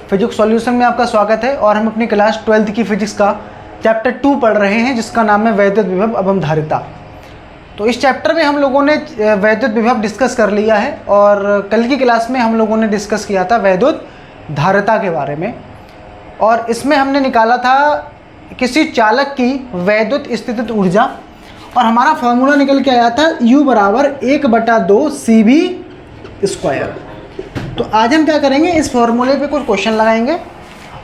Physics solution में आपका स्वागत है। और हम अपनी क्लास 12th की फिजिक्स का चैप्टर 2 पढ़ रहे हैं, जिसका नाम है वैद्युत विभव एवं धारिता। तो इस चैप्टर में हम लोगों ने वैद्युत विभव डिस्कस कर लिया है और कल की क्लास में हम लोगों ने डिस्कस किया था वैद्युत धारिता के बारे में। और इसमें हमने निकाला था किसी चालक की वैद्युत स्थितिज ऊर्जा और हमारा फॉर्मूला निकल के आया था U बराबर 1/2 CV²। तो आज हम क्या करेंगे, इस फॉर्मूले पे कुछ क्वेश्चन लगाएंगे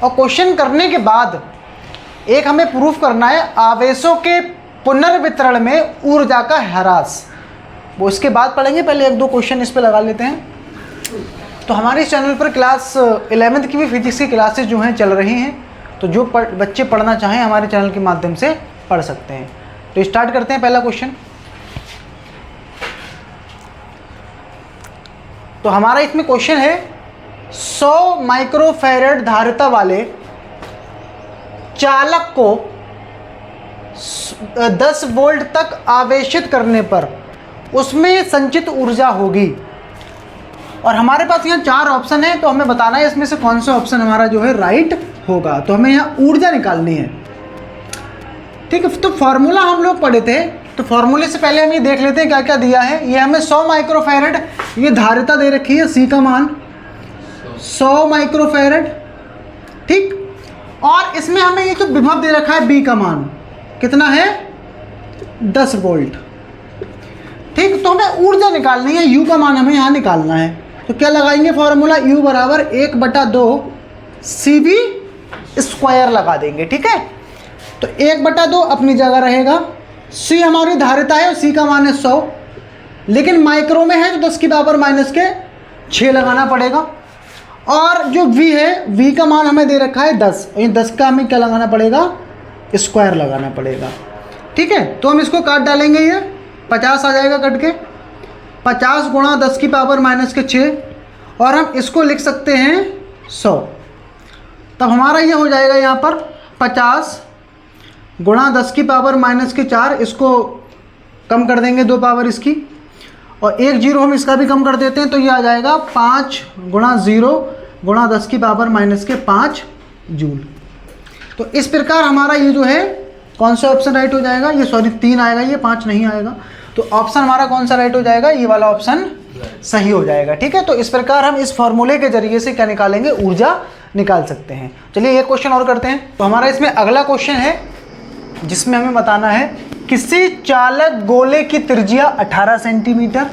और क्वेश्चन करने के बाद एक हमें प्रूफ करना है आवेशों के पुनर्वितरण में ऊर्जा का ह्रास। वो इसके बाद पढ़ेंगे, पहले 1-2 क्वेश्चन इस पे लगा लेते हैं। तो हमारे इस चैनल पर क्लास 11th की भी फिजिक्स की क्लासेस जो हैं चल रही हैं, तो जो बच्चे पढ़ना चाहें हमारे चैनल के माध्यम से पढ़ सकते हैं। तो स्टार्ट करते हैं पहला क्वेश्चन। तो हमारा इसमें क्वेश्चन है 100 माइक्रोफैरड धारिता वाले चालक को 10 वोल्ट तक आवेशित करने पर उसमें संचित ऊर्जा होगी। और हमारे पास यहाँ 4 ऑप्शन है, तो हमें बताना है इसमें से कौन सा ऑप्शन हमारा जो है राइट होगा। तो हमें यहाँ ऊर्जा निकालनी है, ठीक है। तो फार्मूला हम लोग पढ़े थे, तो फार्मूले से पहले हम ये देख लेते हैं क्या क्या दिया है। ये हमें 100 माइक्रोफैरड ये धारिता दे रखी है, C का मान 100 माइक्रोफैरड, ठीक। और इसमें हमें ये जो विभव दे रखा है B का मान कितना है 10 वोल्ट, ठीक। तो हमें ऊर्जा निकालनी है, U का मान हमें यहाँ निकालना है। तो क्या लगाएंगे फॉर्मूला, U बराबर 1/2 CV² लगा देंगे, ठीक है। तो 1/2 अपनी जगह रहेगा, C हमारी धारिता है और C का मान है 100, लेकिन माइक्रो में है तो 10 की पावर -6 लगाना पड़ेगा। और जो V है, V का मान हमें दे रखा है 10, और ये 10 का हमें क्या लगाना पड़ेगा, स्क्वायर लगाना पड़ेगा, ठीक है। तो हम इसको काट डालेंगे, ये 50 आ जाएगा कट के, 50 गुणा 10 की पावर -6, और हम इसको लिख सकते हैं 100। तब हमारा ये हो जाएगा यहाँ पर 50 गुणा 10 की पावर -4, इसको कम कर देंगे 2 पावर इसकी, और 1 0 हम इसका भी कम कर देते हैं, तो ये आ जाएगा 5 गुणा 0 गुणा 10 की पावर -5 जूल। तो इस प्रकार हमारा ये जो है कौन सा ऑप्शन राइट हो जाएगा, ये सॉरी 3 आएगा, ये 5 नहीं आएगा। तो ऑप्शन हमारा कौन सा राइट हो जाएगा, ये वाला ऑप्शन सही हो जाएगा, ठीक है। तो इस प्रकार हम इस फॉर्मूले के जरिए से क्या निकालेंगे, ऊर्जा निकाल सकते हैं। चलिए एक क्वेश्चन और करते हैं। तो हमारा इसमें अगला क्वेश्चन है जिसमें हमें बताना है किसी चालक गोले की त्रिज्या 18 सेंटीमीटर,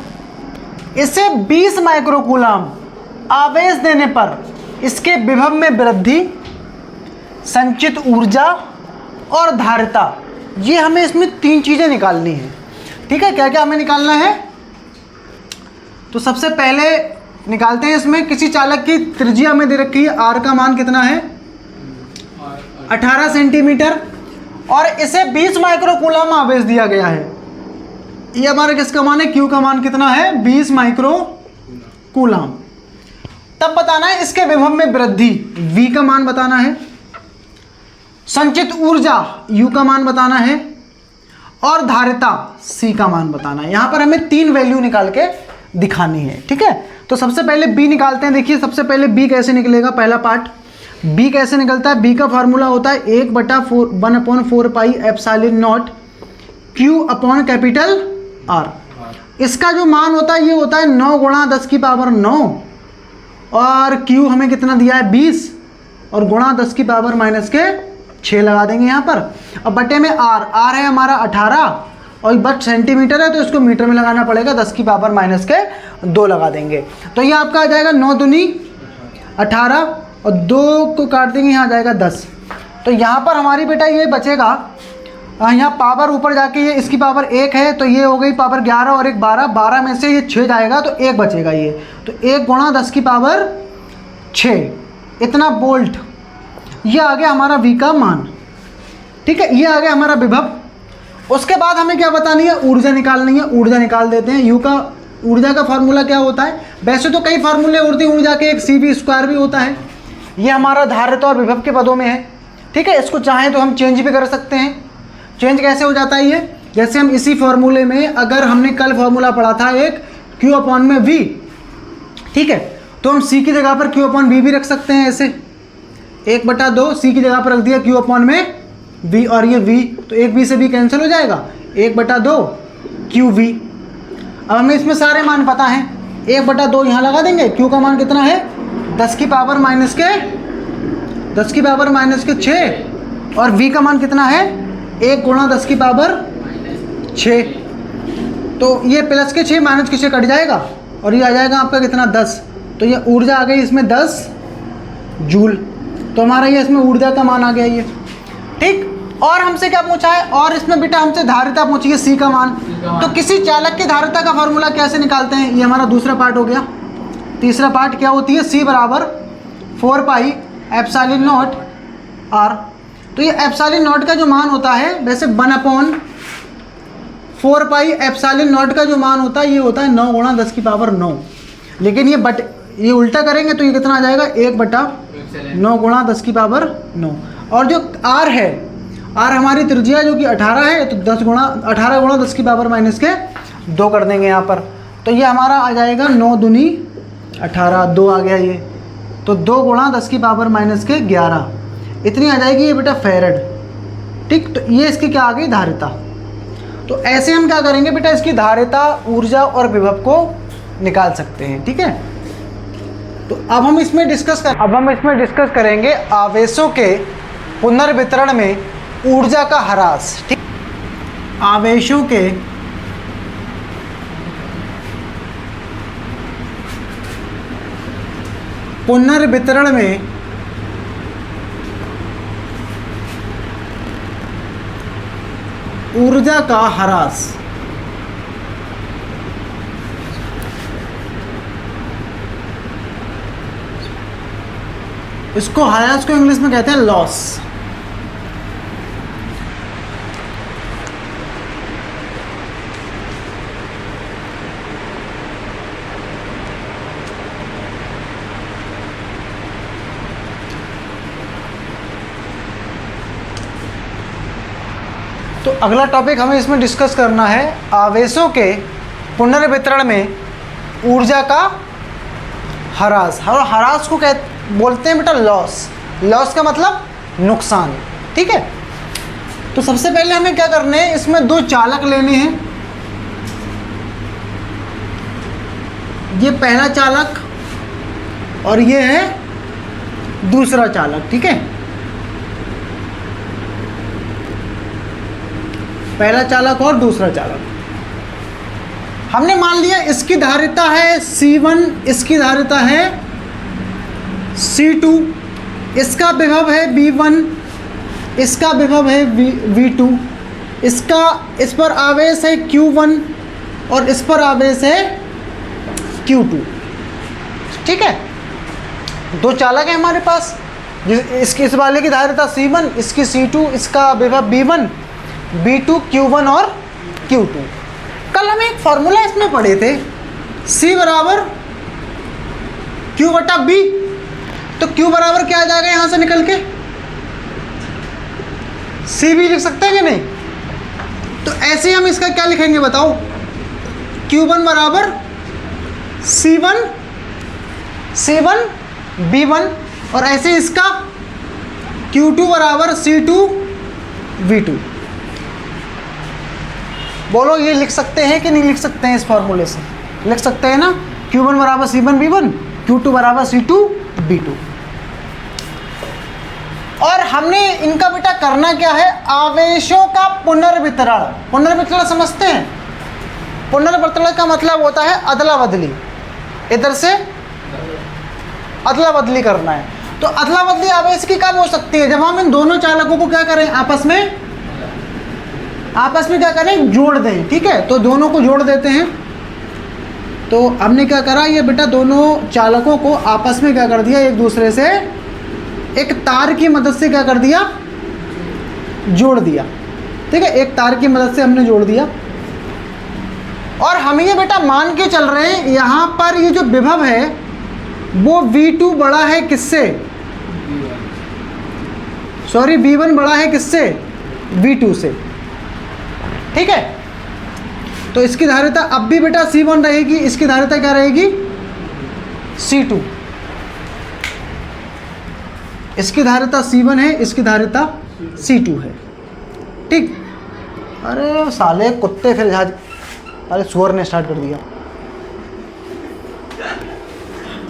इसे 20 माइक्रोकूलम आवेश देने पर इसके विभव में वृद्धि, संचित ऊर्जा और धारिता, ये हमें इसमें 3 चीज़ें निकालनी है, ठीक है। क्या क्या हमें निकालना है, तो सबसे पहले निकालते हैं इसमें किसी चालक की त्रिज्या में दे रखी है, R का मान कितना है 18 सेंटीमीटर, और इसे 20 माइक्रोकूलम आवेश दिया गया है। ये हमारा किसका मान है, Q का मान कितना है 20 माइक्रोकूलम। तब बताना है इसके विभव में वृद्धि, V का मान बताना है, संचित ऊर्जा U का मान बताना है, और धारिता C का मान बताना है। यहाँ पर हमें 3 वैल्यू निकाल के दिखानी है, ठीक है। तो सबसे पहले B निकालते हैं। देखिए सबसे पहले B कैसे निकलेगा, पहला पार्ट B कैसे निकलता है। B का फॉर्मूला होता है 1/4 pi epsilon not Q upon capital R। इसका जो मान होता है ये होता है 9 गुणा 10 की पावर 9, और Q हमें कितना दिया है 20, और गुणा 10 की पावर -6 लगा देंगे यहाँ पर। अब बटे में R है हमारा 18, और बट सेंटीमीटर है तो इसको मीटर में लगाना पड़ेगा, 10 की पावर -2 लगा देंगे। तो ये आपका आ जाएगा 9 दूनी 18, और 2 को काट देंगे, यहाँ आ जाएगा 10। तो यहाँ पर हमारी बेटा ये बचेगा, यहाँ पावर ऊपर जाके ये इसकी पावर 1 है, तो ये हो गई पावर 11 और 1 12, 12 में से ये 6 जाएगा तो 1 बचेगा ये, तो 1 गुणा 10 की पावर 6 इतना वोल्ट। ये आ गया हमारा V का मान, ठीक है। ये आ गया हमारा विभव। उसके बाद हमें क्या बतानी है, ऊर्जा निकालनी है। ऊर्जा निकाल देते हैं। U का ऊर्जा का फार्मूला क्या होता है, वैसे तो कई फार्मूले होते हैं ऊर्जा के, एक CV² भी होता है। ये हमारा धारिता और विभव के पदों में है, ठीक है। इसको चाहें तो हम चेंज भी कर सकते हैं। चेंज कैसे हो जाता है ये, जैसे हम इसी फॉर्मूले में, अगर हमने कल फॉर्मूला पढ़ा था एक Q/V, ठीक है, तो हम C की जगह पर Q/V भी रख सकते हैं ऐसे, 1/2 सी की जगह पर रख दिया Q अपॉन में V, और ये V तो एक V से V कैंसिल हो जाएगा, 1/2 QV। अब हमें इसमें सारे मान पता हैं, 1/2 यहाँ लगा देंगे, Q का मान कितना है 10 की पावर माइनस के 6, और V का मान कितना है 1 गुणा 10 की पावर 6। तो ये प्लस के 6 माइनस के 6 कट जाएगा और ये आ जाएगा आपका कितना 10। तो ये ऊर्जा आ गई इसमें 10 जूल। तो हमारा ये इसमें ऊर्जा का मान आ गया ये, ठीक। और हमसे क्या पूछा है, और इसमें बेटा हमसे धारिता पूछी है C का मान। तो किसी चालक की धारिता का फॉर्मूला कैसे निकालते हैं, ये हमारा दूसरा पार्ट हो गया। तीसरा पार्ट क्या होती है, C बराबर 4 पाई एप्सिलॉन नॉट R। तो ये एप्सिलॉन नॉट का जो मान होता है वैसे 1/4 पाई एप्सिलॉन नॉट का जो मान होता है ये होता है 9 गुणा 10 की पावर 9। लेकिन ये उल्टा करेंगे तो ये कितना आ जाएगा 1/9 गुणा 10 की पावर 9। और जो R है, R हमारी त्रिज्या जो कि 18 है, तो 18 गुणा 10 की पावर माइनस के 2 कर देंगे यहाँ पर। तो ये हमारा आ जाएगा 9 दूनी 18, 2 आ गया ये, तो 2 गुणा 10 की पावर माइनस के 11 इतनी आ जाएगी ये बेटा फैरेड, ठीक। तो ये इसकी क्या आ गई धारिता। तो ऐसे हम क्या करेंगे बेटा, इसकी धारिता, ऊर्जा और विभव को निकाल सकते हैं, ठीक है। तो अब हम इसमें डिस्कस करेंगे आवेशों के पुनर्वितरण में ऊर्जा का ह्रास, ठीक। आवेशों के पुनर्वितरण में ऊर्जा का ह्रास। इसको ह्रास को इंग्लिश में कहते हैं लॉस। तो अगला टॉपिक हमें इसमें डिस्कस करना है आवेशों के पुनर्वितरण में ऊर्जा का ह्रास। और ह्रास को बोलते हैं बेटा लॉस। लॉस का मतलब नुकसान, ठीक है। तो सबसे पहले हमें क्या करने हैं, इसमें 2 चालक लेने हैं। ये पहला चालक और ये है दूसरा चालक, ठीक है। पहला चालक और दूसरा चालक। हमने मान लिया इसकी धारिता है C1, इसकी धारिता है C2, इसका विभव है V1, इसका विभव है V2, इस पर आवेश है Q1 और इस पर आवेश है Q2, ठीक है। 2 चालक है हमारे पास, इस वाले की धारिता C1, इसकी C2, इसका विभव V1, V2, Q1 और Q2। कल हम एक फॉर्मूला इसमें पढ़े थे, C बराबर Q बटा B। तो Q बराबर क्या आ जाएगा यहाँ से निकल के, C भी लिख सकते हैं कि नहीं। तो ऐसे हम इसका क्या लिखेंगे बताओ, Q1 बराबर C1 B1, और ऐसे इसका Q2 बराबर C2 V2। बोलो ये लिख सकते हैं कि नहीं लिख सकते हैं, इस फॉर्मूले से लिख सकते हैं ना। Q1 बराबर C1 B1, Q2 बराबर C2 B2। और हमने इनका बेटा करना क्या है, आवेशों का पुनर्वितरण। पुनर्वितरण समझते हैं, पुनर्वितरण का मतलब होता है अदला बदली, इधर से अदला बदली करना है। तो अदला बदली आवेश की कब हो सकती है, जब हम इन दोनों चालकों को क्या करें, आपस में क्या करें, जोड़ दें, ठीक है। तो दोनों को जोड़ देते हैं। तो हमने क्या करा, ये बेटा दोनों चालकों को आपस में क्या कर दिया, एक दूसरे से एक तार की मदद से क्या कर दिया, जोड़ दिया, ठीक है। एक तार की मदद से हमने जोड़ दिया। और हम ये बेटा मान के चल रहे हैं, यहाँ पर ये जो विभव है वो V2 बड़ा है किससे, सॉरी V1 बड़ा है किससे, V2 से, ठीक है। तो इसकी धारिता अब भी बेटा C1 रहेगी, इसकी धारिता क्या रहेगी, C2। इसकी धारिता C1 है, इसकी धारिता C2 है। ठीक। अरे साले कुत्ते फिर जहाज, अरे सुअर ने स्टार्ट कर दिया।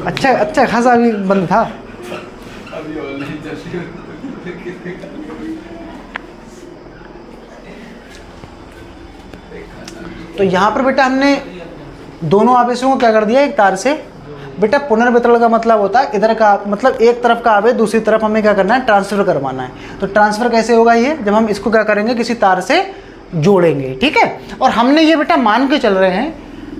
अच्छा खासा अभी बंद था। तो यहाँ पर बेटा हमने दोनों आवेशों को क्या कर दिया, एक तार से। बेटा पुनर्वितरण का मतलब होता है इधर का, मतलब एक तरफ का आवेश दूसरी तरफ हमें क्या करना है, ट्रांसफर करवाना है। तो ट्रांसफर कैसे होगा ये, जब हम इसको क्या करेंगे, किसी तार से जोड़ेंगे। ठीक है। और हमने ये बेटा मान के चल रहे हैं,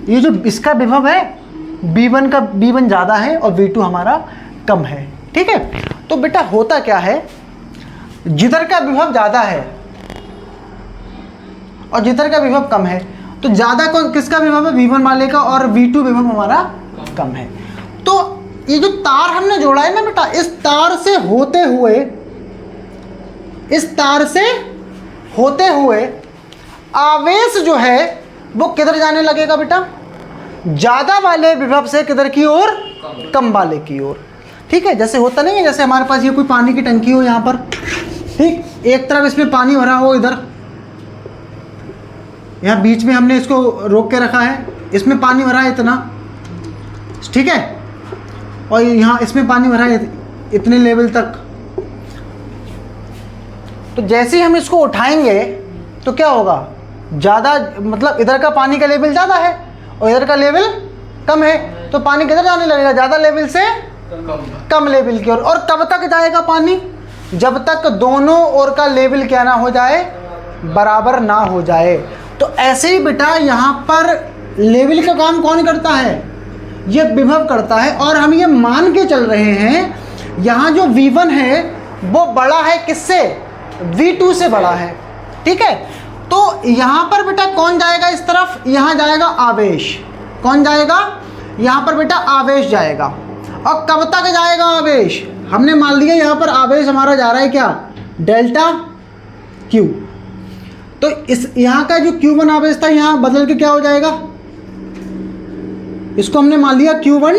ये जो इसका विभव है V1 ज़्यादा है और V2 हमारा कम है। ठीक है। तो बेटा होता क्या है, जिधर का विभव ज़्यादा है और जिधर का विभव कम है, तो ज़्यादा किसका विभव है, V1 वाले का, और V2 विभव हमारा कम है। तो ये जो तार हमने जोड़ा है ना बेटा, इस तार से होते हुए आवेश जो है वो किधर जाने लगेगा बेटा, ज़्यादा वाले विभव से किधर की ओर, कम वाले की ओर। ठीक है। जैसे होता नहीं है, जैसे हमारे पास ये कोई पानी की टंकी हो यहाँ पर, ठीक, एक तरफ इसमें पानी भरा हो, इधर यहाँ बीच में हमने इसको रोक के रखा है, इसमें पानी भरा है इतना, ठीक है, और यहाँ इसमें पानी भरा है इतने लेवल तक। तो जैसे ही हम इसको उठाएंगे तो क्या होगा, ज़्यादा, मतलब इधर का पानी का लेवल ज़्यादा है और इधर का लेवल कम है, तो पानी किधर जाने लगेगा, ज़्यादा लेवल से कम लेवल की ओर। और कब तक जाएगा पानी, जब तक दोनों ओर का लेवल क्या ना हो जाए, बराबर ना हो जाए। तो ऐसे ही बेटा यहाँ पर लेवल का काम कौन करता है, ये विभव करता है। और हम ये मान के चल रहे हैं यहाँ जो V1 है वो बड़ा है किससे, V2 से बड़ा है। ठीक है। तो यहाँ पर बेटा कौन जाएगा इस तरफ, यहाँ जाएगा आवेश। कौन जाएगा, यहाँ पर बेटा आवेश जाएगा। और कब तक जाएगा आवेश, हमने मान लिया यहाँ पर आवेश हमारा जा रहा है क्या, डेल्टा Q। तो इस यहाँ का जो Q1 आवेश था यहाँ बदल के क्या हो जाएगा, इसको हमने मान लिया Q1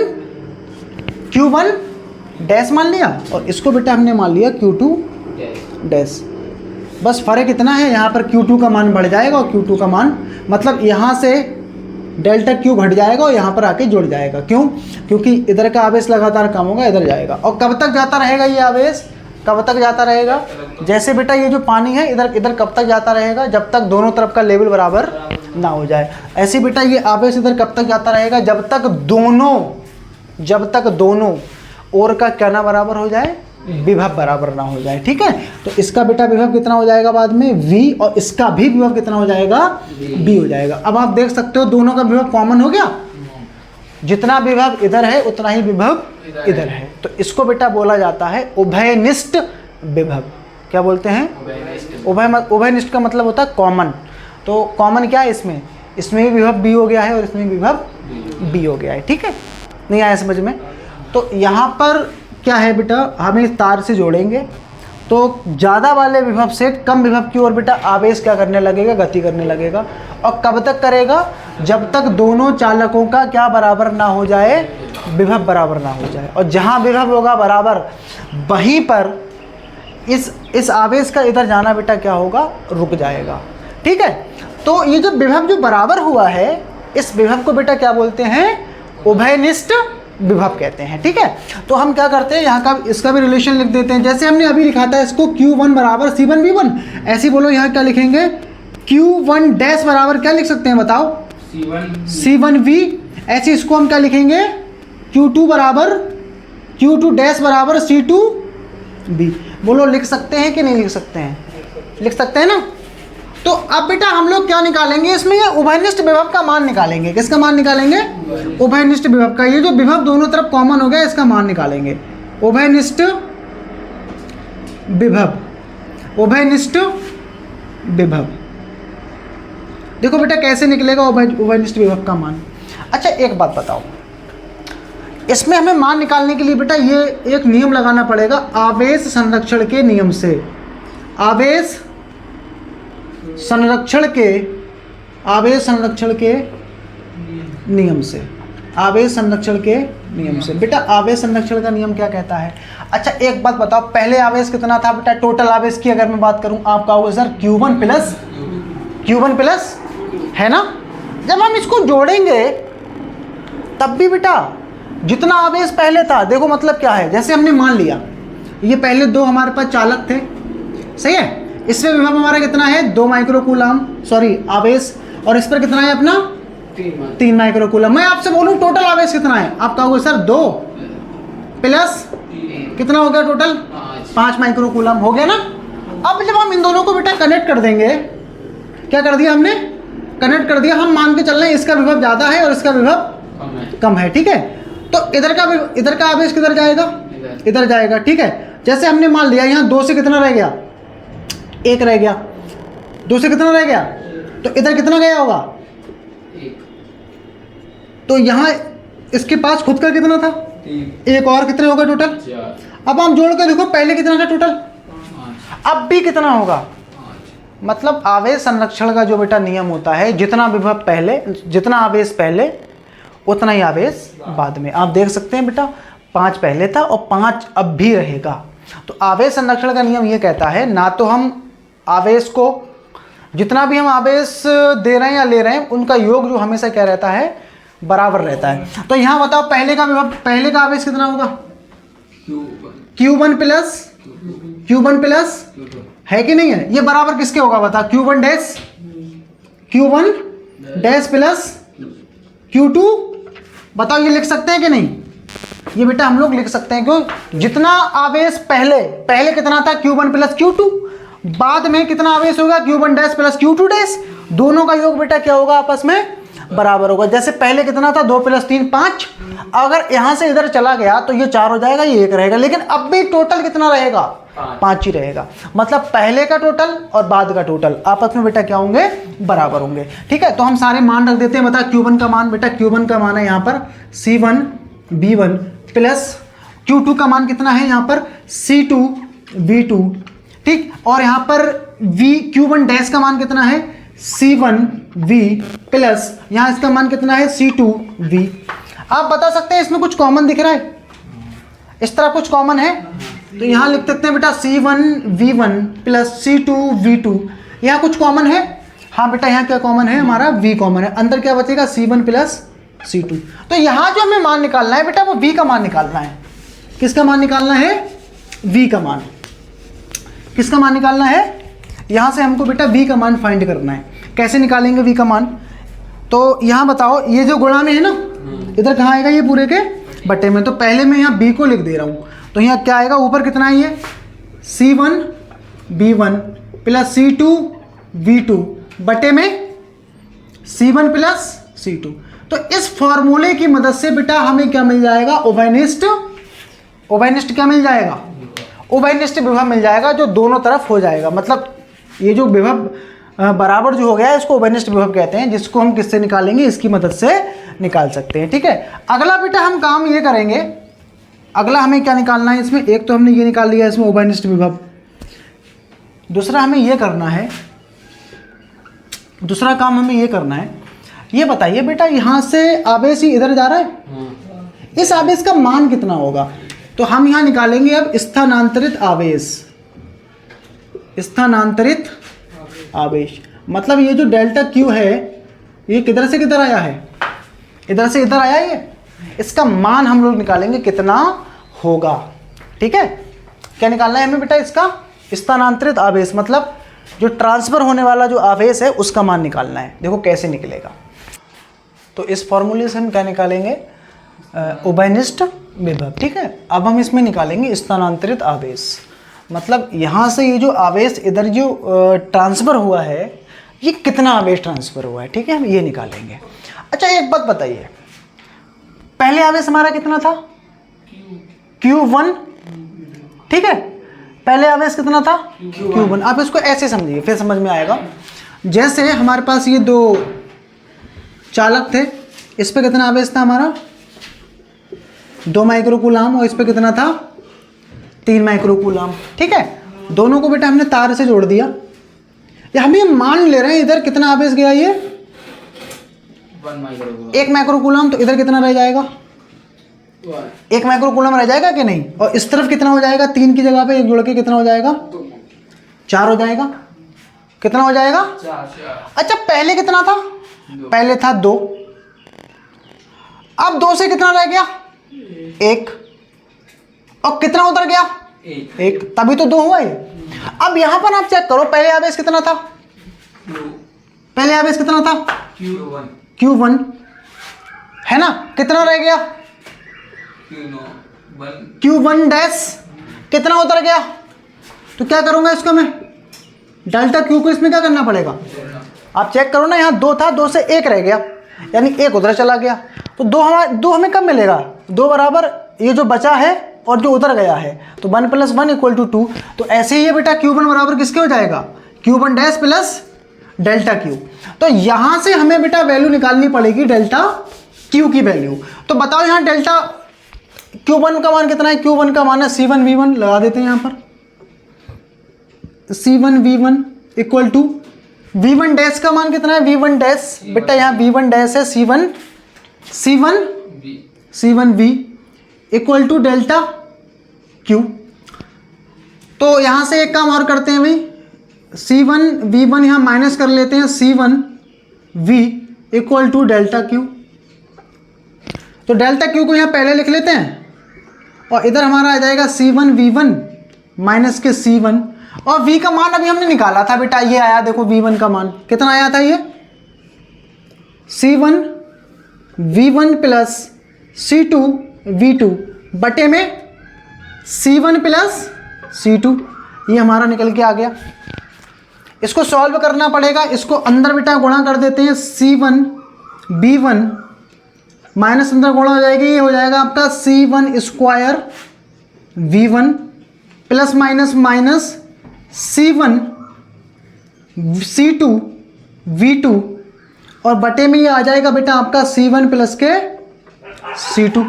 डैश मान लिया, और इसको बेटा हमने मान लिया Q2 डैश। बस फर्क इतना है, यहाँ पर Q2 का मान बढ़ जाएगा और Q2 का मान, मतलब यहाँ से डेल्टा Q घट जाएगा और यहाँ पर आके जुड़ जाएगा। क्यों, क्योंकि इधर का आवेश लगातार कम होगा, इधर जाएगा। और कब तक जाता रहेगा ये आवेश, कब तक जाता रहेगा, जैसे बेटा ये जो पानी है इधर कब तक जाता रहेगा, जब तक दोनों तरफ का लेवल बराबर ना हो जाए। ऐसे बेटा ये आवेश इधर कब तक जाता रहेगा, जब तक दोनों ओर का क्या ना बराबर हो जाए, विभव बराबर ना हो जाए। ठीक है। तो इसका बेटा विभव कितना हो जाएगा बाद में, V, और इसका भी विभव कितना हो जाएगा, V हो जाएगा। अब आप देख सकते हो दोनों का विभव कॉमन हो गया, जितना विभव इधर है उतना ही विभव इधर है। तो इसको बेटा बोला जाता है उभयनिष्ठ विभव। क्या बोलते हैं, उभयनिष्ठ का मतलब होता है कॉमन। तो कॉमन क्या है, इसमें भी विभव B हो गया है और इसमें भी विभव B हो गया है। ठीक है, नहीं आया समझ में। तो यहाँ पर क्या है बेटा, हम इस तार से जोड़ेंगे तो ज़्यादा वाले विभव से कम विभव की ओर बेटा आवेश क्या करने लगेगा, गति करने लगेगा। और कब तक करेगा, जब तक दोनों चालकों का क्या बराबर ना हो जाए, विभव बराबर ना हो जाए। और जहाँ विभव होगा बराबर, वहीं पर इस आवेश का इधर जाना बेटा क्या होगा, रुक जाएगा। ठीक है। तो ये जो विभव जो बराबर हुआ है, इस विभव को बेटा क्या बोलते हैं, उभयनिष्ठ विभव कहते हैं। ठीक है। तो हम क्या करते हैं, यहाँ का इसका भी रिलेशन लिख देते हैं। जैसे हमने अभी लिखा था इसको Q1 बराबर C1 V1, ऐसे बोलो यहाँ क्या लिखेंगे, Q1 डैश बराबर क्या लिख सकते हैं बताओ, C1 V। ऐसे इसको हम क्या लिखेंगे, Q2 बराबर Q2 डैश बराबर C2 V। बोलो लिख सकते हैं कि नहीं लिख सकते हैं, लिख सकते हैं ना। तो अब बेटा हम लोग क्या निकालेंगे, इसमें ये उभयनिष्ठ विभव का मान निकालेंगे। किसका मान निकालेंगे, उभयनिष्ठ विभव का। ये जो विभव दोनों तरफ कॉमन हो गया, इसका मान निकालेंगे, उभयनिष्ठ विभव। उभयनिष्ठ विभव देखो बेटा कैसे निकलेगा उभयनिष्ठ विभव का मान। अच्छा एक बात बताओ, इसमें हमें मान निकालने के लिए बेटा ये एक नियम लगाना पड़ेगा, आवेश संरक्षण के नियम से। आवेश संरक्षण के नियम से। आवेश संरक्षण के नियम से। बेटा आवेश संरक्षण का नियम क्या कहता है, अच्छा एक बात बताओ, पहले आवेश कितना था बेटा? टोटल आवेश की अगर मैं बात करूं, आप कहोगे सर Q1 प्लस है ना। जब हम इसको जोड़ेंगे तब भी बेटा जितना आवेश पहले था, देखो मतलब क्या है, जैसे हमने मान लिया ये पहले दो हमारे पास चालक थे, सही है, इसमें विभव हमारा कितना है 2 माइक्रोकूलम, सॉरी आवेश, और इस पर कितना है अपना 3 माइक्रोकूलम। मैं आपसे बोलूं टोटल आवेश कितना है, आप कहोगे सर 2 प्लस कितना हो गया टोटल 5 माइक्रोकूलम हो गया ना। अब जब हम इन दोनों को बेटा कनेक्ट कर देंगे, क्या कर दिया हमने, कनेक्ट कर दिया, हम मान के चल रहे हैं इसका विभव ज़्यादा है और इसका विभव कम है, ठीक है। तो इधर का आवेश किधर जाएगा, इधर जाएगा, ठीक है। जैसे हमने मान लिया यहाँ 2 से कितना रह गया, 1 रह गया, 2 से कितना रह गया, तो इधर कितना गया होगा, तो यहाँ इसके पास खुद का कितना था, 1 और कितने होगा टोटल। अब हम जोड़ के देखो पहले कितना था टोटल, अब भी कितना होगा। मतलब आवेश संरक्षण का जो बेटा नियम होता है, जितना विभव पहले, जितना आवेश पहले उतना ही आवेश बाद में। आप देख सकते हैं बेटा 5 पहले था और 5 अब भी रहेगा। तो आवेश संरक्षण का नियम ये कहता है, ना तो हम आवेश को, जितना भी हम आवेश दे रहे हैं या ले रहे हैं, उनका योग जो हमेशा क्या रहता है, बराबर रहता है। तो यहाँ बताओ पहले का विभव, पहले का आवेश कितना होगा Q1 प्लस है कि नहीं है, ये बराबर किसके होगा बता, Q1 डैश प्लस Q2, बताओ ये लिख सकते हैं कि नहीं, ये बेटा हम लोग लिख सकते हैं। क्यों, जितना आवेश पहले कितना था Q1 प्लस Q2, बाद में कितना आवेश होगा Q1 dash plus Q2 dash, दोनों का योग बेटा क्या होगा, आपस में बराबर होगा। जैसे पहले कितना था 2 प्लस 3 5, अगर यहां से इधर चला गया तो ये 4 हो जाएगा, ये 1 रहेगा, लेकिन अब भी टोटल कितना रहेगा, 5 ही रहेगा। मतलब पहले का टोटल और बाद का टोटल आपस में बेटा क्या होंगे, बराबर होंगे, ठीक है। तो हम सारे मान रख देते हैं। बता Q1 का मान, बेटा Q1 का मान है यहाँ पर C1 B1 प्लस Q2 का मान कितना है यहाँ पर C2 V2, ठीक, और यहाँ पर Q1 डैश का मान कितना है C1 V प्लस यहाँ इसका मान कितना है C2 V। आप बता सकते हैं इसमें कुछ कॉमन दिख रहा है, इस तरह कुछ कॉमन है, तो यहाँ लिख सकते हैं बेटा C1 V1 plus C2 V2, यहाँ कुछ कॉमन है। हाँ बेटा यहाँ क्या कॉमन है, हमारा V कॉमन है, अंदर क्या बचेगा C1 प्लस C2। तो यहाँ जो हमें मान निकालना है बेटा वो V का मान निकालना है। किसका मान निकालना है, V का मान। किसका मान निकालना है, यहाँ से हमको बेटा V का मान फाइंड करना है। कैसे निकालेंगे V का मान, तो यहाँ बताओ ये जो गुणा में है ना, इधर कहाँ आएगा, ये पूरे के बटे में। तो पहले मैं यहाँ B को लिख दे रहा हूँ, तो यहाँ क्या आएगा, ऊपर कितना है ये C1 B1 plus C2 V2 बटे में C1 प्लस C2। तो इस फॉर्मूले की मदद से बेटा हमें क्या मिल जाएगा, उभयनिष्ठ क्या मिल जाएगा, उभयनिष्ठ विभव मिल जाएगा, जो दोनों तरफ हो जाएगा। मतलब ये जो विभव बराबर जो हो गया है इसको उभयनिष्ठ विभव कहते हैं, जिसको हम किससे निकालेंगे, इसकी मदद से निकाल सकते हैं, ठीक है। अगला बेटा हम काम ये करेंगे, अगला हमें क्या निकालना है इसमें, एक तो हमने ये निकाल लिया इसमें उभयनिष्ठ विभव, दूसरा हमें ये करना है, दूसरा काम हमें ये करना है, ये बताइए बेटा यहाँ से आवेश ही इधर जा रहा है, इस आवेश का मान कितना होगा। तो हम यहाँ निकालेंगे अब स्थानांतरित आवेश, स्थानांतरित आवेश, मतलब ये जो डेल्टा Q है ये किधर से किधर आया है, इधर से इधर आया ये, इसका मान हम लोग निकालेंगे कितना होगा, ठीक है। क्या निकालना है हमें बेटा, इसका स्थानांतरित आवेश, मतलब जो ट्रांसफर होने वाला जो आवेश है उसका मान निकालना है। देखो कैसे निकलेगा, तो इस फॉर्मूले से हम क्या निकालेंगे, उभयनिष्ठ विभव, ठीक है। अब हम इसमें निकालेंगे स्थानांतरित आवेश, मतलब यहाँ से ये जो आवेश इधर जो ट्रांसफ़र हुआ है ये कितना आवेश ट्रांसफ़र हुआ है, ठीक है, हम ये निकालेंगे। अच्छा एक बात बताइए, पहले आवेश हमारा कितना था Q1, ठीक है, पहले आवेश कितना था Q1। आप इसको ऐसे समझिए फिर समझ में आएगा। जैसे हमारे पास ये दो चालक थे, इस पे कितना आवेश था हमारा 2 माइक्रोकूलम और इस पे कितना था 3 माइक्रोकूलम, ठीक है। दोनों को बेटा हमने तार से जोड़ दिया, या हम ये मान ले रहे हैं इधर कितना आवेश गया, ये 1 माइक्रोकूलम, तो इधर कितना रह जाएगा 1 माइक्रो कूलम रह जाएगा कि नहीं, और इस तरफ कितना हो जाएगा, 3 की जगह पे 1 जुड़ के कितना हो जाएगा, 4 हो जाएगा। कितना हो जाएगा, 4। अच्छा पहले कितना था, पहले था 2, अब 2 से कितना रह गया, 1, और कितना उतर गया, 1, तभी तो 2 हुआ ये। अब यहां पर आप चेक करो, पहले आवेश कितना था, पहले आवेश कितना था, Q1 है ना, कितना रह गया, Q1 डैश, कितना उतर गया। तो क्या करूंगा इसको मैं, डेल्टा Q को इसमें क्या करना पड़ेगा, आप चेक करो ना, यहाँ 2 था, 2 से 1 रह गया, यानी 1 उधर चला गया, तो 2 हमें कब मिलेगा, 2 बराबर ये जो बचा है और जो उधर गया है, तो 1 + 1 = 2। तो ऐसे ही ये बेटा Q1 बराबर किसके हो जाएगा, Q1 dash plus delta Q। तो यहां से हमें बेटा वैल्यू निकालनी पड़ेगी डेल्टा Q की वैल्यू। तो बताओ यहाँ डेल्टा Q1 का मान कितना है, Q1 का मान है C1V1, लगा देते हैं यहाँ पर, C1V1 = V1 डैश का मान कितना है, V1 डैश, बेटा यहाँ V1 डैश है C1V = डेल्टा Q। तो यहाँ से एक काम और करते हैं भाई, C1V1 यहाँ माइनस कर लेते हैं, C1V = डेल्टा Q। तो डेल्टा Q को यहाँ पहले लिख लेते हैं, और इधर हमारा आ जाएगा C1V1 माइनस के C1, और V का मान अभी हमने निकाला था बेटा, ये आया देखो V1 का मान कितना आया था, ये C1V1 प्लस C2V2 बटे में C1 प्लस C2, ये हमारा निकल के आ गया। इसको सॉल्व करना पड़ेगा, इसको अंदर बेटा गुणा कर देते हैं, C1V1 माइनस अंदर गुणा हो जाएगी, ये हो जाएगा आपका C1² V1 plus minus minus C1 C2 V2, और बटे में ये आ जाएगा बेटा आपका C1 प्लस के C2।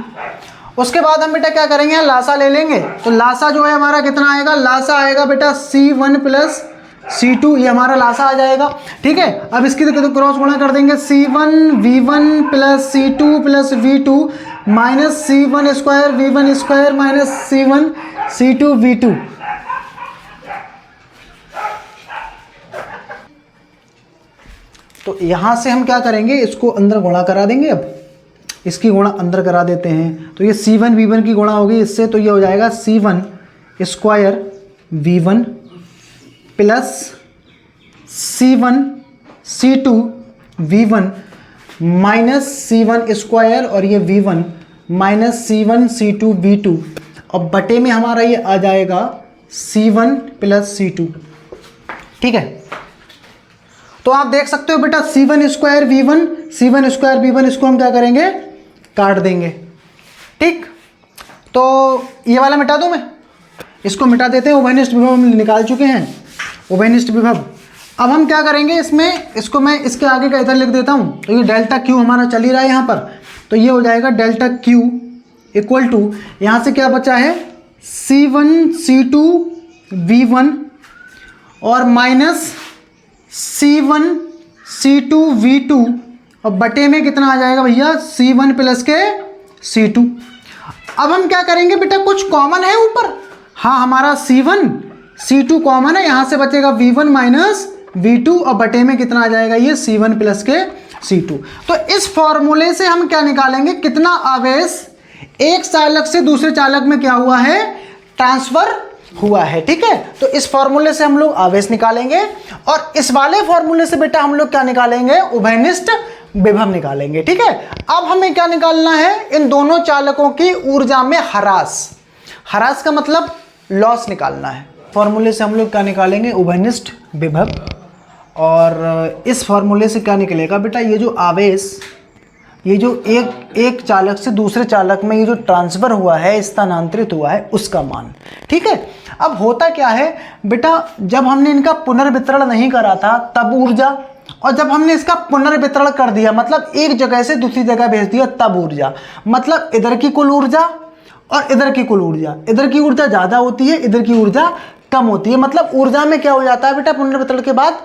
उसके बाद हम बेटा क्या करेंगे, लासा ले लेंगे, तो लासा जो है हमारा कितना आएगा, लासा आएगा बेटा C1 प्लस C2, ये हमारा लासा आ जाएगा। ठीक है, अब इसकी तो क्रॉस गुणा कर देंगे, C1V1 plus C2 plus V2 minus C1² V1² minus C1 C2 V2। तो यहाँ से हम क्या करेंगे, इसको अंदर गुणा करा देंगे, अब इसकी गुणा अंदर करा देते हैं, तो ये C1V1 की गुणा होगी इससे, तो ये हो जाएगा C1² V1 plus C1 C2 V1 minus C1² और ये V1 minus C1 C2 V2, और बटे में हमारा ये आ जाएगा C1 प्लस C2। ठीक है, तो आप देख सकते हो बेटा C1² V1 C1² V1, इसको हम क्या करेंगे, काट देंगे। ठीक, तो ये वाला मिटा दूं मैं, इसको मिटा देते हैं, उभयनिष्ठ विभव हम निकाल चुके हैं, उभयनिष्ठ विभव। अब हम क्या करेंगे, इसमें इसको मैं इसके आगे का इधर लिख देता हूँ, तो ये डेल्टा Q हमारा चल ही रहा है यहाँ पर, तो ये हो जाएगा डेल्टा Q = यहाँ से क्या बचा है, C1 C2 V1 और माइनस C1 C2 V2, और बटे में कितना आ जाएगा भैया, C1 प्लस के C2। अब हम क्या करेंगे बेटा, कुछ कॉमन है ऊपर, हाँ हमारा C1 C2 कॉमन है, यहाँ से बचेगा V1 माइनस V2, और बटे में कितना आ जाएगा, ये C1 प्लस के C2। तो इस फॉर्मूले से हम क्या निकालेंगे, कितना आवेश एक चालक से दूसरे चालक में क्या हुआ है, ट्रांसफर हुआ है। ठीक है, तो इस फॉर्मूले से हम लोग आवेश निकालेंगे, और इस वाले फॉर्मूले से बेटा हम लोग क्या निकालेंगे, उभयनिष्ठ विभव निकालेंगे। ठीक है, अब हमें क्या निकालना है, इन दोनों चालकों की ऊर्जा में ह्रास, ह्रास का मतलब लॉस निकालना है। फॉर्मूले से हम लोग क्या निकालेंगे, उभयनिष्ठ विभव, और इस फॉर्मूले से क्या निकलेगा बेटा, ये जो आवेश, ये जो एक चालक से दूसरे चालक में ये जो ट्रांसफर हुआ है, स्थानांतरित हुआ है, उसका मान। ठीक है, अब होता क्या है बेटा, जब हमने इनका पुनर्वितरण नहीं करा था तब ऊर्जा, और जब हमने इसका पुनर्वितरण कर दिया मतलब एक जगह से दूसरी जगह भेज दिया तब ऊर्जा, मतलब इधर की कुल ऊर्जा और इधर की कुल ऊर्जा, इधर की ऊर्जा ज़्यादा होती है, इधर की ऊर्जा कम होती है, मतलब ऊर्जा में क्या हो जाता है बेटा, पुनर्वितरण के बाद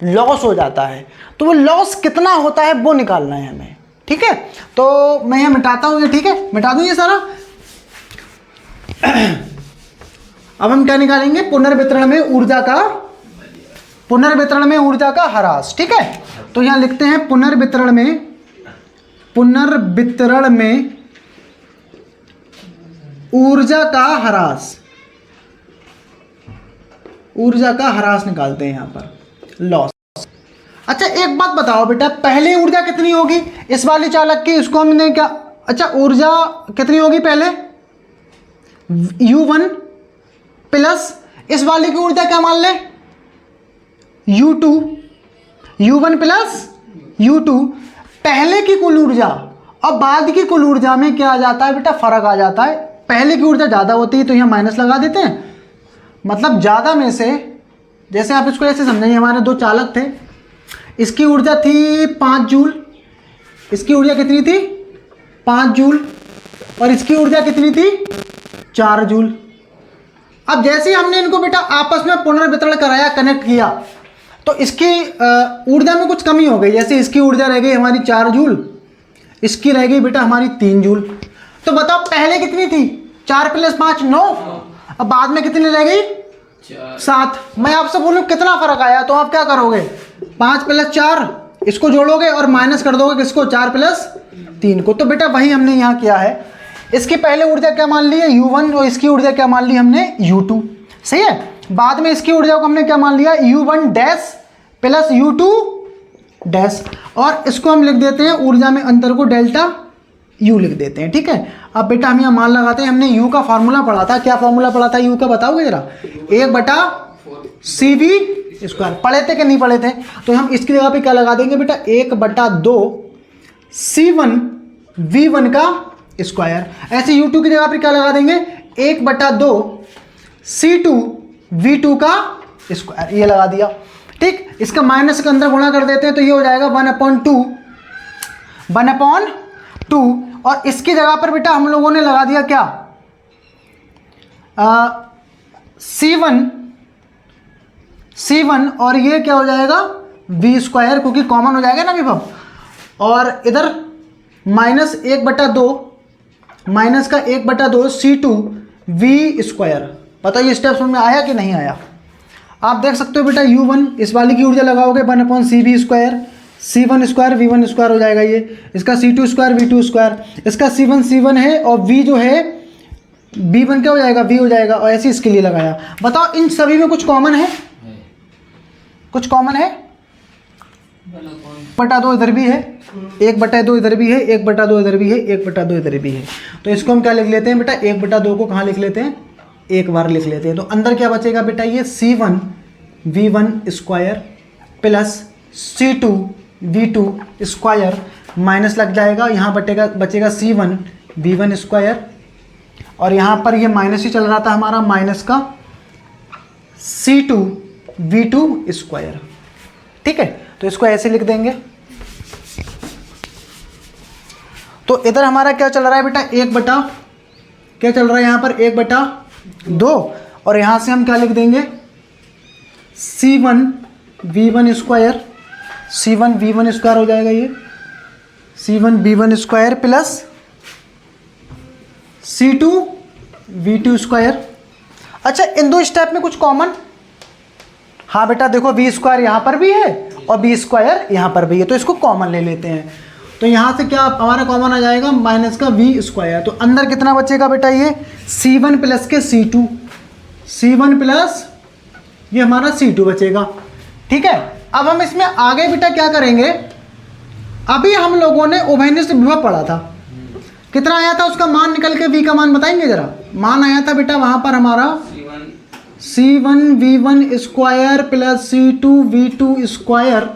लॉस हो जाता है। तो वो लॉस कितना होता है वो निकालना है हमें। ठीक है, तो मैं यहाँ मिटाता हूँ ये, ठीक है, मिटा दूँ ये सारा। अब हम क्या निकालेंगे, पुनर्वितरण में ऊर्जा का ह्रास। ठीक है, तो यहाँ लिखते हैं पुनर्वितरण में ऊर्जा का ह्रास निकालते हैं यहाँ पर, लॉस। अच्छा एक बात बताओ बेटा, पहले ऊर्जा कितनी होगी इस वाली चालक की, इसको हमने क्या, अच्छा ऊर्जा कितनी होगी पहले, U1 प्लस इस वाले की ऊर्जा क्या मान लें, U2, U1 प्लस U2, पहले की कुल ऊर्जा और बाद की कुल ऊर्जा में क्या आ जाता है बेटा, फर्क आ जाता है। पहले की ऊर्जा ज़्यादा होती है तो यहाँ माइनस लगा देते हैं, मतलब ज़्यादा में से, जैसे आप इसको ऐसे समझेंगे, हमारे दो चालक थे, इसकी ऊर्जा थी 5 जूल, इसकी ऊर्जा कितनी थी 5 जूल, और इसकी ऊर्जा कितनी थी 4 जूल। अब जैसे ही हमने इनको बेटा आपस में पुनर्वितरण कराया, कनेक्ट किया, तो इसकी ऊर्जा में कुछ कमी हो गई। जैसे इसकी ऊर्जा रह गई हमारी 4 जूल, इसकी रह गई बेटा हमारी 3 जूल। तो बताओ पहले कितनी थी, 4 + 5 9, अब बाद में कितनी रह गई 7। मैं आपसे बोलूँ कितना फर्क आया, तो आप क्या करोगे, 5 + 4 इसको जोड़ोगे और माइनस कर दोगे किसको, 4 + 3 को। तो बेटा वही हमने यहाँ किया है, इसकी पहले ऊर्जा क्या मान ली है U1 और इसकी ऊर्जा क्या मान ली हमने U2, सही है। बाद में इसकी ऊर्जा को हमने क्या मान लिया, U1 dash plus U2 dash, और इसको हम लिख देते हैं ऊर्जा में अंतर को डेल्टा U लिख देते हैं। ठीक है, अब बेटा हम यहाँ मान लगाते हैं, हमने U का फॉर्मूला पढ़ा था, क्या फॉर्मूला पढ़ा था U का बताओगे जरा, 1/CV², पढ़े थे कि नहीं पढ़े थे, तो हम इसकी जगह पे क्या लगा देंगे बेटा, 1/2 C1 V1 का स्क्वायर। ऐसे U2 की जगह पे क्या लगा देंगे, 1/2 C2 V2 का स्क्वायर, ये लगा दिया। ठीक, इसका माइनस के अंदर गुणा कर देते हैं तो ये हो जाएगा 1/2, और इसकी जगह पर बेटा हम लोगों ने लगा दिया क्या, C1 और ये क्या हो जाएगा V², क्योंकि कॉमन हो जाएगा ना विभव, और इधर माइनस 1/2 माइनस का 1/2 C2 V²। बताइए स्टेप समझ में आया कि नहीं आया। आप देख सकते हो बेटा U1 इस वाली की ऊर्जा लगाओगे 1/CV², C1² V1² हो जाएगा ये, इसका C2² V2², इसका C1 है, और V जो है B1 क्या हो जाएगा, V हो जाएगा, और ऐसे इसके लिए लगाया। बताओ इन सभी में कुछ कॉमन है, कुछ कॉमन है, 1/2 इधर भी है, 1/2 इधर भी है, 1/2 इधर भी है, 1/2 इधर भी है। तो इसको हम क्या लिख लेते हैं बेटा, 1/2 को कहाँ लिख लेते हैं, एक बार लिख लेते हैं। तो अंदर क्या बचेगा बेटा, ये C1 V1² plus C2 V2² minus लग जाएगा, यहाँ बचेगा C1 V1², और यहाँ पर ये माइनस ही चल रहा था हमारा, माइनस का C2 V2²। ठीक है, तो इसको ऐसे लिख देंगे। तो इधर हमारा क्या चल रहा है बेटा, क्या चल रहा है यहाँ पर 1/2, और यहाँ से हम क्या लिख देंगे, C1 V1² हो जाएगा ये, C1 V1² plus C2 V2²। अच्छा इन दो स्टेप में कुछ कॉमन, हाँ बेटा देखो V² यहाँ पर भी है और B² यहाँ पर भी है, तो इसको कॉमन ले लेते हैं। तो यहाँ से क्या हमारा कॉमन आ जाएगा, माइनस का V²। तो अंदर कितना बचेगा बेटा, ये C1 प्लस के C2, C1 प्लस ये हमारा C2 बचेगा। ठीक है, अब हम इसमें आगे बेटा क्या करेंगे, अभी हम लोगों ने उभयनिष्ठ विभव पढ़ा था, कितना आया था उसका मान निकल के, V का मान बताएंगे जरा। मान आया था बेटा वहाँ पर हमारा C1 V1² plus C2 V2²,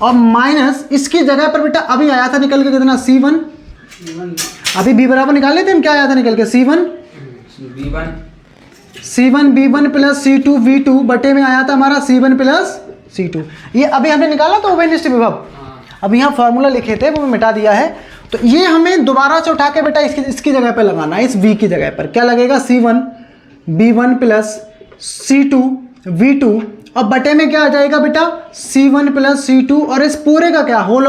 और माइनस इसकी जगह पर बेटा अभी आया था निकल के कितना, C1, अभी B बराबर निकाल लेते हैं, क्या आया था निकल के, C1 V1 plus C2 V2 बटे में आया था हमारा C1 प्लस C2। ये अभी हमने निकाला तो उभयनिष्ठ विभव, अभी यहाँ फॉर्मूला लिखे थे वो मिटा दिया है। तो ये हमें दोबारा से उठा के बेटा इसकी जगह पे लगाना है, इस V की जगह पर क्या लगेगा, C1 V1 plus C2 V2, और बटे में क्या आ जाएगा बेटा, C1 प्लस C2, और इस पूरे का क्या, होल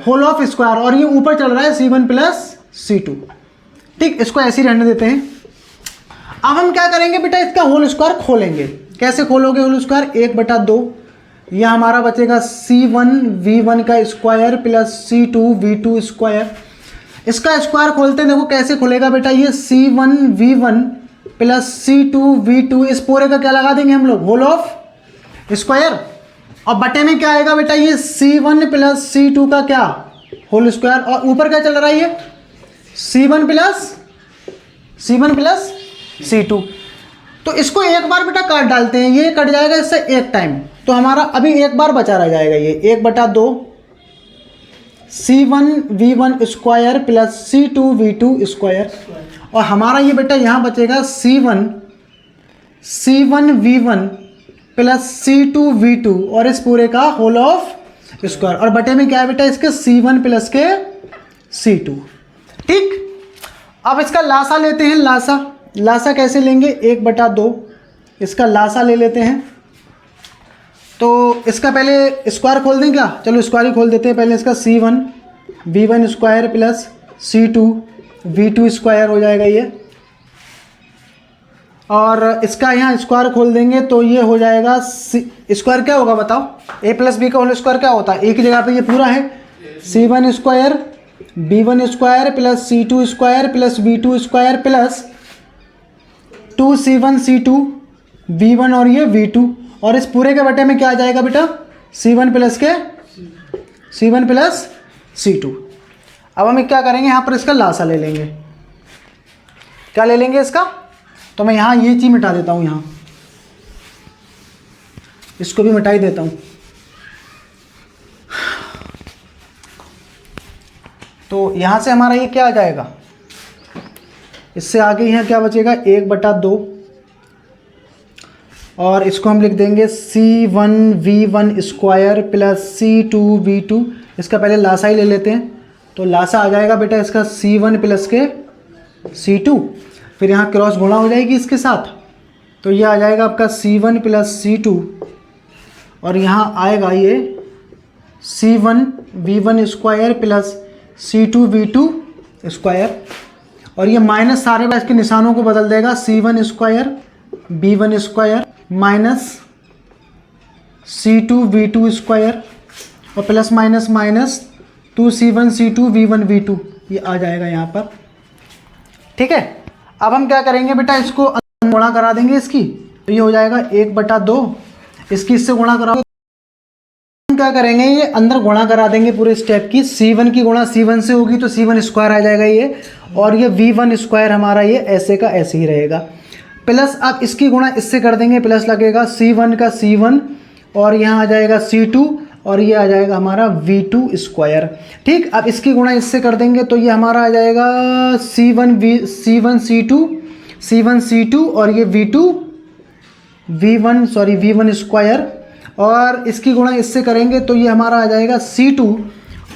होल ऑफ स्क्वायर, और ये ऊपर चल रहा है C1 प्लस C2। ठीक, इसको ऐसे ही रहने देते हैं। अब हम क्या करेंगे बेटा, इसका होल स्क्वायर खोलेंगे। कैसे खोलोगे होल स्क्वायर? 1/2, यह हमारा बचेगा C1V1 का स्क्वायर प्लस C2V2 स्क्वायर। इसका स्क्वायर खोलते हैं, देखो कैसे खुलेगा बेटा, ये C1V1 प्लस C2V2, इस पूरे का क्या लगा देंगे हम लोग, होल ऑफ स्क्वायर। और बटे में क्या आएगा बेटा, ये C1 प्लस C2 का क्या, होल स्क्वायर, और ऊपर क्या चल रहा है, ये C1 प्लस C2। तो इसको एक बार बेटा काट डालते हैं, ये कट जाएगा इससे एक टाइम, तो हमारा अभी एक बार बचा रह जाएगा, ये 1/2 C1V1 square plus C2V2 square, और हमारा ये बेटा यहाँ बचेगा C1V1 प्लस C2V2, और इस पूरे का होल ऑफ स्क्वायर, और बटे में क्या है बेटा, इसके C1 प्लस के C2। ठीक, अब इसका लासा लेते हैं। लासा कैसे लेंगे, 1/2, इसका लासा ले लेते हैं। तो इसका पहले स्क्वायर खोल दें क्या, चलो स्क्वायर ही खोल देते हैं पहले। इसका C1V1 square plus C2V2 square हो जाएगा ये, और इसका यहाँ स्क्वायर खोल देंगे तो ये हो जाएगा स्क्वायर क्या होगा बताओ, a प्लस बी का होल स्क्वायर क्या होता है, एक जगह पे ये पूरा है, C1 square B1 square plus C2 square plus B2 square plus 2C1 C2 B1 और ये V2, और इस पूरे के बटे में क्या आ जाएगा बेटा, C1 प्लस C2। अब हम क्या करेंगे, यहाँ पर इसका लासा ले लेंगे। क्या ले लेंगे इसका, तो मैं यहाँ ये चीज़ मिटा देता हूँ, यहाँ इसको भी मिटा ही देता हूँ। तो यहाँ से हमारा ये क्या आ जाएगा, इससे आगे यहाँ क्या बचेगा, 1/2, और इसको हम लिख देंगे C1V1 स्क्वायर प्लस C2V2। इसका पहले लासा ही ले लेते हैं, तो लासा आ जाएगा बेटा इसका C1 प्लस के C2, फिर यहाँ क्रॉस गुणा हो जाएगी इसके साथ, तो ये आ जाएगा आपका C1 प्लस C2, और यहाँ आएगा ये C1V1 square plus C2V2 square, और ये माइनस सारे बार इसके निशानों को बदल देगा, C1 square B1 square minus C2V2 square, और plus minus minus 2C1 C2 V1 V2, ये आ जाएगा यहाँ पर। ठीक है, अब हम क्या करेंगे बेटा, इसको गुणा करा देंगे इसकी, तो ये हो जाएगा 1/2, इसकी इससे गुणा कराओगे, क्या करेंगे, ये अंदर गुणा करा देंगे पूरे स्टेप की। C1 की गुणा C1 से होगी तो C1 स्क्वायर आ जाएगा ये, और ये V1 स्क्वायर हमारा ये ऐसे का ऐसे ही रहेगा, प्लस अब इसकी गुणा इससे कर देंगे, प्लस लगेगा C1 का C1, और यहाँ आ जाएगा C2, और ये आ जाएगा हमारा V2 स्क्वायर। ठीक, अब इसकी गुणा इससे कर देंगे तो ये हमारा आ जाएगा C1 C2, और ये V1 स्क्वायर, और इसकी गुणा इससे करेंगे तो ये हमारा आ जाएगा C2,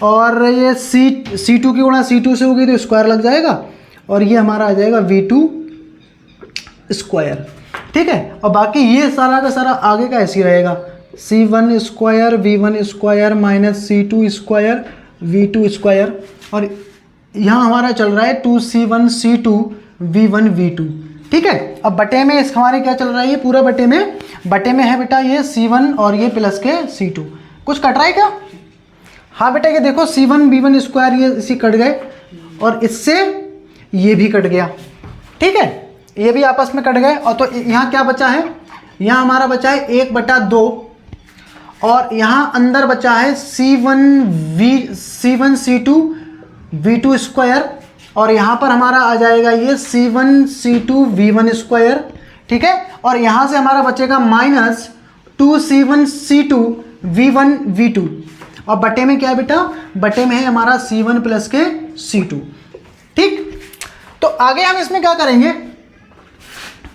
और ये C2 की गुणा C2 से होगी तो स्क्वायर लग जाएगा, और ये हमारा आ जाएगा V2 स्क्वायर। ठीक है, और बाकी ये सारा का सारा आगे का ऐसे ही रहेगा, C1 square V1 square minus C2 square V2 square, और यहाँ हमारा चल रहा है 2C1 C2 V1 V2। ठीक है, अब बटे में इस हमारे क्या चल रहा है, ये पूरा बटे में है बेटा ये C1 और ये प्लस के C2। कुछ कट रहा है क्या, हाँ बेटा ये देखो C1 V1 स्क्वायर ये इसी कट गए, और इससे ये भी कट गया। ठीक है, ये भी आपस में कट गए, और तो यहाँ क्या बचा है, यहाँ हमारा बचा है 1/2, और यहाँ अंदर बचा है C1 C2 V2 स्क्वायर, और यहाँ पर हमारा आ जाएगा ये C1 C2 V1 स्क्वायर। ठीक है, और यहाँ से हमारा बचेगा minus 2C1 C2 V1 V2, और बटे में क्या है बेटा, बटे में है हमारा C1 प्लस के C2। ठीक, तो आगे हम इसमें क्या करेंगे,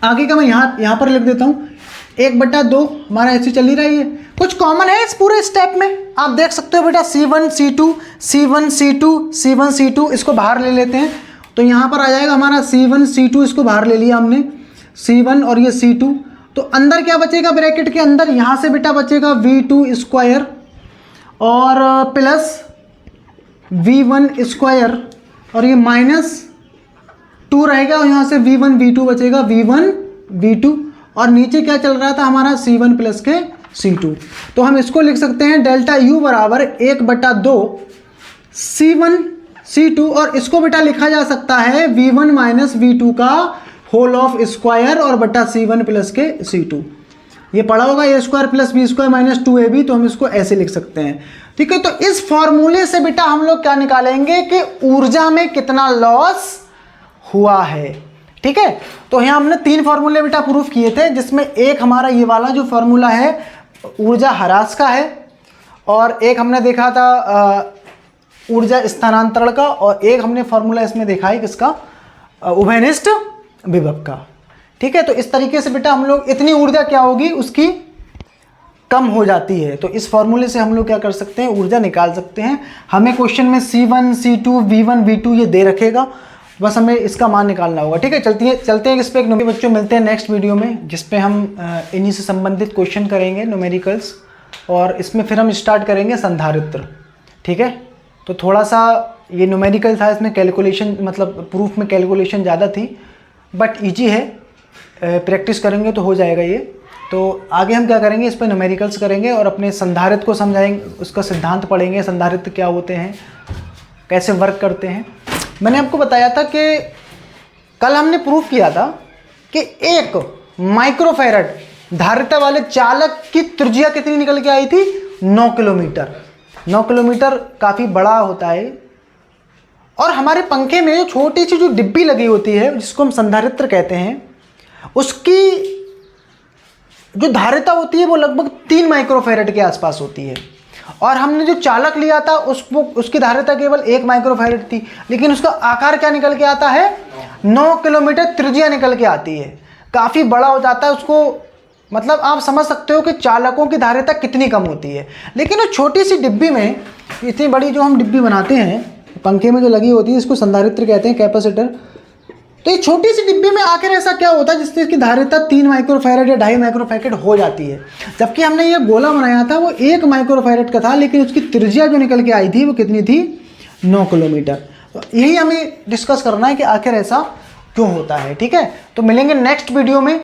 आगे का मैं यहाँ पर लिख देता हूँ 1/2, हमारा ऐसे चल ही रही है। कुछ कॉमन है इस पूरे स्टेप में, आप देख सकते हो बेटा C1 C2, इसको बाहर ले लेते हैं, तो यहाँ पर आ जाएगा हमारा C1 C2, इसको बाहर ले लिया हमने, C1 और ये C2, तो अंदर क्या बचेगा ब्रैकेट के अंदर, यहाँ से बेटा बचेगा V2 स्क्वायर और प्लस V1 स्क्वायर और ये -2 रहेगा और यहाँ से V1 V2 बचेगा, V1 V2 और नीचे क्या चल रहा था हमारा C1 प्लस के C2। तो हम इसको लिख सकते हैं डेल्टा U बराबर 1/2 C1 C2 और इसको बेटा लिखा जा सकता है V1 माइनस V2 का होल ऑफ स्क्वायर और बटा C1 प्लस के C2। ये पढ़ा होगा A square plus B square minus 2AB, तो हम इसको ऐसे लिख सकते हैं। ठीक है, तो इस फॉर्मूले से बेटा हम लोग क्या निकालेंगे कि ऊर्जा में कितना लॉस हुआ है। ठीक है, तो यहाँ हमने 3 फॉर्मूले बेटा प्रूफ किए थे, जिसमें एक हमारा ये वाला जो फॉर्मूला है ऊर्जा ह्रास का है, और एक हमने देखा था ऊर्जा स्थानांतरण का, और एक हमने फॉर्मूला इसमें देखा है किसका, उभयनिष्ठ विभव का। ठीक है, तो इस तरीके से बेटा हम लोग इतनी ऊर्जा क्या होगी उसकी कम हो जाती है, तो इस फॉर्मूले से हम लोग क्या कर सकते हैं, ऊर्जा निकाल सकते हैं। हमें क्वेश्चन में C1 C2 V1 V2 ये दे रखेगा, बस हमें इसका मान निकालना होगा। ठीक है, चलते हैं इस पे। एक बच्चों मिलते हैं नेक्स्ट वीडियो में, जिस पे हम इन्हीं से संबंधित क्वेश्चन करेंगे, न्यूमेरिकल्स, और इसमें फिर हम स्टार्ट करेंगे संधारित्र। ठीक है, तो थोड़ा सा ये न्यूमेरिकल था, इसमें कैलकुलेशन मतलब प्रूफ में कैलकुलेशन ज़्यादा थी, बट ईजी है, प्रैक्टिस करेंगे तो हो जाएगा ये। तो आगे हम क्या करेंगे, इस पर न्यूमेरिकल्स करेंगे और अपने संधारित्र को समझाएंगे, उसका सिद्धांत पढ़ेंगे, संधारित्र क्या होते हैं, कैसे वर्क करते हैं। मैंने आपको बताया था कि कल हमने प्रूफ किया था कि 1 माइक्रोफैरड धारिता वाले चालक की त्रिज्या कितनी निकल के आई थी, 9 किलोमीटर। 9 किलोमीटर काफ़ी बड़ा होता है, और हमारे पंखे में जो छोटी सी जो डिब्बी लगी होती है जिसको हम संधारित्र कहते हैं, उसकी जो धारिता होती है वो लगभग 3 माइक्रोफैरड के आसपास होती है, और हमने जो चालक लिया था उसकी धारिता केवल 1 माइक्रोफैरड थी, लेकिन उसका आकार क्या निकल के आता है, 9 किलोमीटर त्रिज्या निकल के आती है। काफ़ी बड़ा हो जाता है उसको, मतलब आप समझ सकते हो कि चालकों की धारिता कितनी कम होती है। लेकिन उस छोटी सी डिब्बी में, इतनी बड़ी जो हम डिब्बी बनाते हैं पंखे में जो लगी होती है, इसको संधारित्र कहते हैं, कैपेसिटर। तो ये छोटी सी डिब्बी में आखिर ऐसा क्या होता है जिससे इसकी धारिता 3 माइक्रोफैरड या 2.5 माइक्रोफैरड हो जाती है, जबकि हमने ये गोला बनाया था वो 1 माइक्रोफैरड का था, लेकिन उसकी त्रिज्या जो निकल के आई थी वो कितनी थी, 9 किलोमीटर। तो यही हमें डिस्कस करना है कि आखिर ऐसा क्यों होता है। ठीक है, तो मिलेंगे नेक्स्ट वीडियो में।